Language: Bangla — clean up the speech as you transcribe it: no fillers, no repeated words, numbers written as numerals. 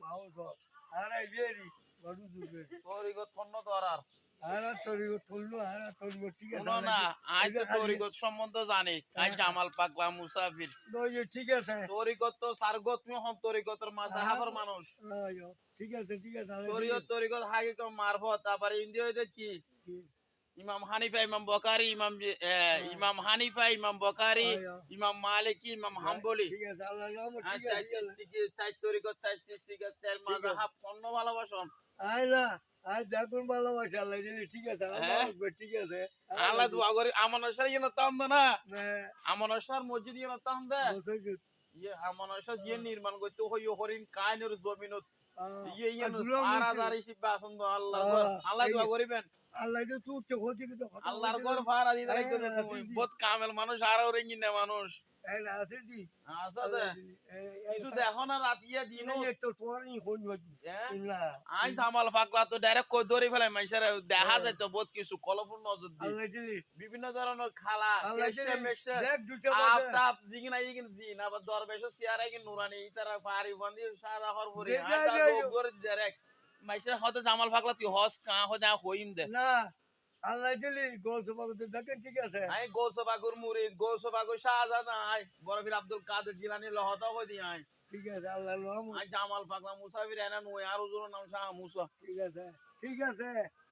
ভালো আরে বেরি বড় দুবে তরিগত ফন্ন তো আর আরে তোর তুললো আরে তোর ঠিক আছে শুনো না আজ তো তরিগত সম্বন্ধে জানি আজ জামাল পাগলা মুসাফির ঠিক আছে তরিগত তো সারগত মি হম তরিগতের মাযহাবের মানুষ ঠিক আছে শরীয়ত তরিগত হাগে তো মারফত তারপরে ইন্ডিয়াতে কি ইমাম হানিফা ইমাম বকারি ইমাম হানিফা ইমাম বকারি ইমাম মালিকি ইমাম হাম্বলি ঠিক আছে আল্লাহ নাম ঠিক চার আছে চার তরিগত চার তরিগত চার মাযহাব পণ্য ভালোবাসন আয় না আয় দেখুন ভালোবাসা আল্লাহ ঠিক আছে ঠিক আছে আল্লাহ দোয়া করি আমানসার ইয়ে তাম না আমানসার মসজিদ ইয়ে তাম দে ইয়ে আমানসার যে নির্মাণ করতে হই হরিণ কায়নের জমিনত ইয়ে ইয়ে আরাদারি শিবা আসন্দ আল্লাহ আল্লাহ দোয়া করিবেন আল্লাহ যে তুই কে হতে তো আল্লাহর ঘর ভাড়া দিতে রাখতে বহুত কামেল মানুষ আর রেঙ্গি না মানুষ এই না আছে দি আসলে কিছু দেখো না রাতিয়া দিন তো তোরই হই না আই জামাল পাগলা তো ডাইরেক্ট কই ধরে ফেলে মাইসার দেখা যায় তো বহুত কিছু কলফুল নজর দি আল্লাহ দিলি বিভিন্ন ধরনের খালা আল্লাহ কেশে মেশে দেখ দুটো আপ তাপ জিগিনা ইগিন জিন আবার দরবেশ সিয়ারা কি নুরানি ইতারা পারি বন্দি সাদা হর ভরি আদা লোক করে ডাইরেক্ট মাইসার হতে জামাল পাগলা তুই হস কা হদা হইম দে না আল্লাহ দিলি গোলসভাতে দেখেন ঠিক আছে আই গোসবাগুর মুরিদ গোসবাগুর শাহজাদা আই বরফির আব্দুল কাদের জিলানি লহতা কই দি আই ঠিক আছে আল্লাহ নাম আই জামাল পাগলা মুসাফির এনা নয় আর ওজোর নাম শাহ মুসা ঠিক আছে